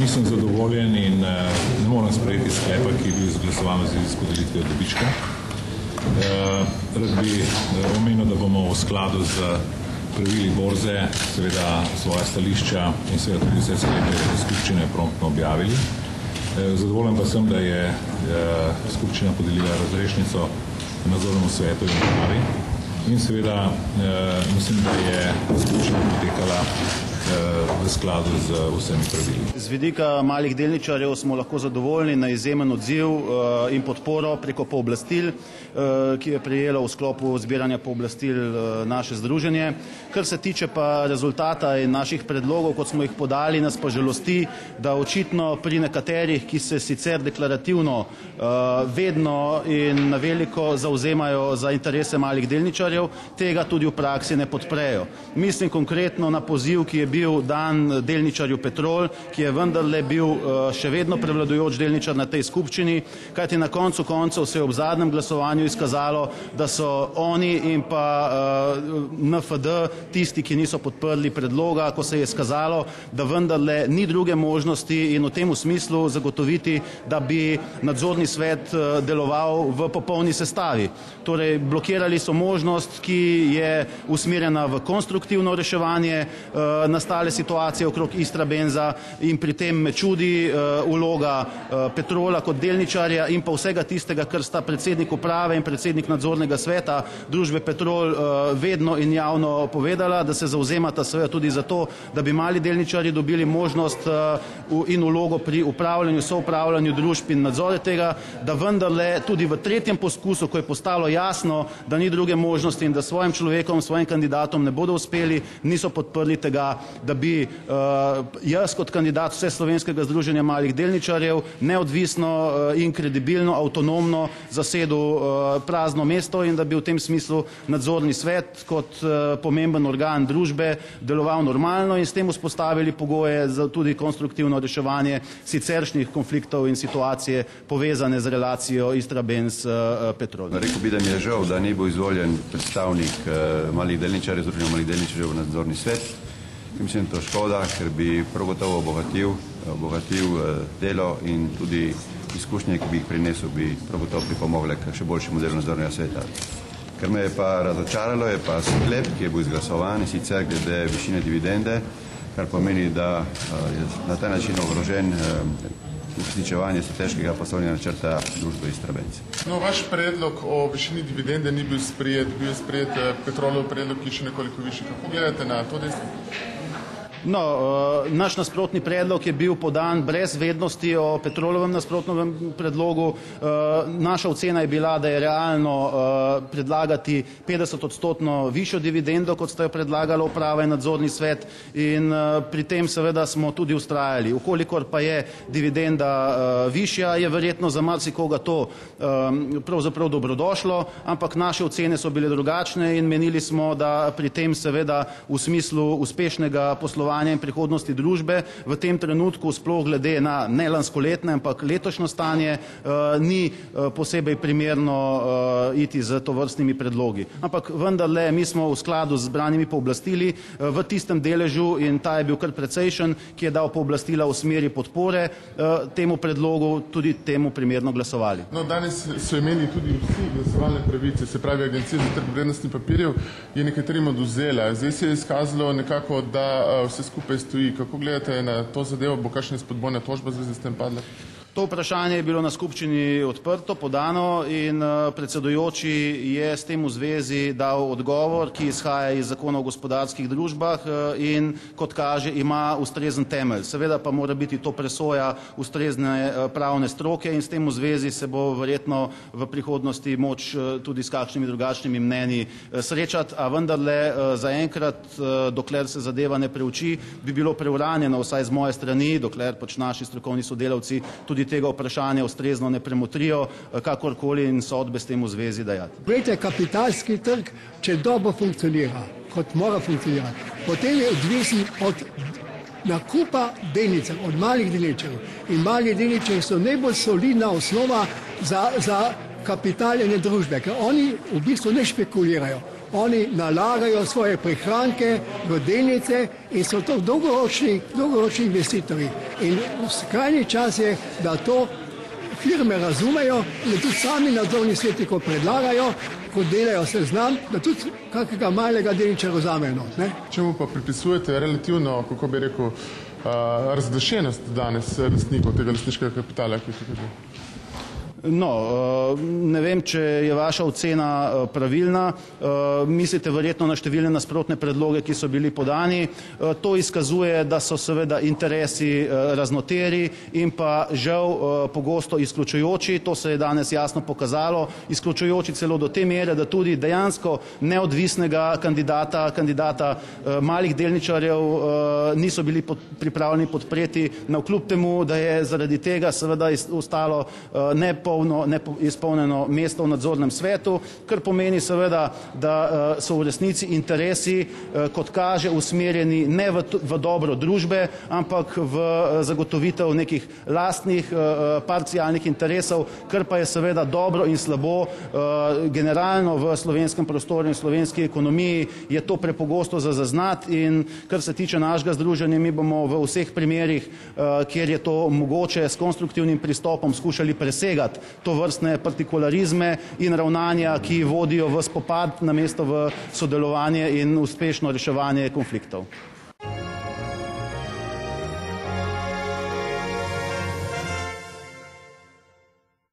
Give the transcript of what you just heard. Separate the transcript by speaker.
Speaker 1: nisem zadovoljen in ne morem sprejeti sklepa, ki je bil izglasovan z podelitvijo dobička. Rad bi omenil, da bomo v skladu z pravili borze seveda svoja stališča in seveda tudi vse sklepe skupščine promptno objavili. Zadovoljen pa sem, da je skupščina podelila razrešnico nadzornemu svetu in upravi in seveda mislim, da je skupščina potekala v skladu z vsemi pravili.
Speaker 2: Z vidika malih delničarjev smo lahko zadovoljni na izjemen odziv in podporo preko pooblastil, ki je prejelo v sklopu zbiranja pooblastil naše združenje. Kar se tiče pa rezultata in naših predlogov, kot smo jih podali, nas pa žalosti, da očitno pri nekaterih, ki se sicer deklarativno vedno in na veliko zauzemajo za interese malih delničarjev, tega tudi v praksi ne podprejo. Mislim konkretno na poziv, ki je bil dan delničarju Petrol, ki je vendarle bil še vedno prevladujoč delničar na tej skupščini, kajti na koncu koncev se je ob zadnjem glasovanju izkazalo, da so oni in pa NFD tisti, ki niso podprli predloga, ko se je izkazalo, da vendarle ni druge možnosti in v tem smislu zagotoviti, da bi nadzorni svet deloval v popolni sestavi. Torej, blokirali so možnost, ki je usmerjena v konstruktivno reševanje nastale situacije okrog Istrabenza in pri tem me čudi vloga Petrola kot delničarja in pa vsega tistega, kar sta predsednik uprave in predsednik nadzornega sveta družbe Petrol vedno in javno povedala, da se zauzemata seveda tudi za to, da bi mali delničarji dobili možnost in vlogo pri upravljanju, soupravljanju družb in nadzore tega, da vendarle tudi v tretjem poskusu, ko je postalo jasno, da ni druge možnosti in da svojim človekom, svojim kandidatom ne bodo uspeli, niso podprli tega, da bi jaz kot kandidat Vseslovenskega združenja malih delničarjev neodvisno in kredibilno, avtonomno zasedel prazno mesto in da bi v tem smislu nadzorni svet kot pomemben organ družbe deloval normalno in s tem vzpostavili pogoje za tudi konstruktivno reševanje siceršnjih konfliktov in situacije povezane z relacijo Istrabenz Petrol.
Speaker 3: Rekel bi, da mi je žal, da ni bil izvoljen predstavnik malih delničarjev, združenja malih delničarjev v nadzorni svet. Mislim, da je to škoda, ker bi prav gotovo obogatil delo in tudi izkušnje, ki bi jih prinesel, bi prav gotovo pripomogle k še boljšemu delu nadzornega sveta. Ker me je pa razočaralo, je pa sklep, ki je bil izglasovan, sicer glede višine dividende, kar pomeni, da je na ta način ogrožen uresničevanje strateškega poslovnega načrta družbe Istrabenz.
Speaker 4: No, vaš predlog o višini dividende ni bil sprejet Petrolov predlog, ki je še nekoliko višji. Kako gledate na to dejstvo?
Speaker 2: No, naš nasprotni predlog je bil podan brez vednosti o Petrolovem nasprotnem predlogu. Naša ocena je bila, da je realno predlagati 50% višjo dividendo, kot sta jo predlagala uprava in nadzorni svet in pri tem seveda smo tudi ustrajali. Ukolikor pa je dividenda višja, je verjetno za marsikoga to pravzaprav dobrodošlo, ampak naše ocene so bile drugačne in menili smo, da pri tem seveda v smislu uspešnega poslovanja in prihodnosti družbe v tem trenutku, sploh glede na ne lanskoletne, ampak letošnje stanje, ni posebej primerno iti z tovrstnimi predlogi. Ampak vendarle, mi smo v skladu z zbranimi pooblastili v tistem deležu in ta je bil kar precejšen, ki je dal pooblastila v smeri podpore temu predlogu, tudi temu primerno glasovali.
Speaker 4: No, danes so imeli tudi vsi glasovalne pravice, se pravi Agencija za trg vrednostnih papirjev je nekaterim odvzela. Zdaj se je izkazalo nekako, da vse skupaj stoji. Kako gledate na to zadevo? Bo kakšna spodbojna tožba v zvezi s tem padla?
Speaker 2: To vprašanje je bilo na skupščini odprto, podano in predsedujoči je s tem v zvezi dal odgovor, ki izhaja iz zakona o gospodarskih družbah in kot kaže ima ustrezen temelj. Seveda pa mora biti to presoja ustrezne pravne stroke in s tem v zvezi se bo verjetno v prihodnosti moč tudi s kakšnimi drugačnimi mnenji srečati, a vendarle zaenkrat, dokler se zadeva ne preuči, bi bilo preuranjeno vsaj z moje strani, dokler pač naši strokovni sodelavci tudi tega vprašanja ustrezno ne premotrijo, kakorkoli in sodbe s tem v zvezi dajati.
Speaker 5: Glejte, kapitalski trg, če dobro funkcionira, kot mora funkcionirati, potem je odvisen od nakupa delnic, od malih delničarjev. In mali delničarji so najbolj solidna osnova za kapitalne družbe, ker oni v bistvu ne špekulirajo. oni nalagajo svoje prihranke v delnice in so to dolgoročni investitorji. In skrajni čas je, da to firme razumejo, da tudi sami nadzorni sveti, ko predlagajo, ko delajo seznam, da tudi kakega malega delničarja vzamejo not.
Speaker 4: Čemu pa pripisujete relativno, kako bi rekel, razglašenost danes lastnikov tega lastniškega kapitala, ki je tukaj?
Speaker 2: No, ne vem, če je vaša ocena pravilna. Mislite verjetno na številne nasprotne predloge, ki so bili podani. To izkazuje, da so seveda interesi raznoteri in pa žal pogosto izključujoči. To se je danes jasno pokazalo. Izključujoči celo do te mere, da tudi dejansko neodvisnega kandidata malih delničarjev niso bili pripravljeni podpreti, navkljub temu, da je zaradi tega seveda ostalo neizpolnjeno mesto v nadzornem svetu, kar pomeni seveda, da so v resnici interesi, kot kaže, usmerjeni ne v dobro družbe, ampak v zagotovitev nekih lastnih parcialnih interesov, kar pa je seveda dobro in slabo. Generalno v slovenskem prostoru in slovenski ekonomiji je to prepogosto za zaznati in kar se tiče našega združenja, mi bomo v vseh primerih, kjer je to mogoče, s konstruktivnim pristopom skušali presegati to vrstne partikularizme in ravnanja, ki vodijo v spopad namesto v sodelovanje in uspešno reševanje konfliktov.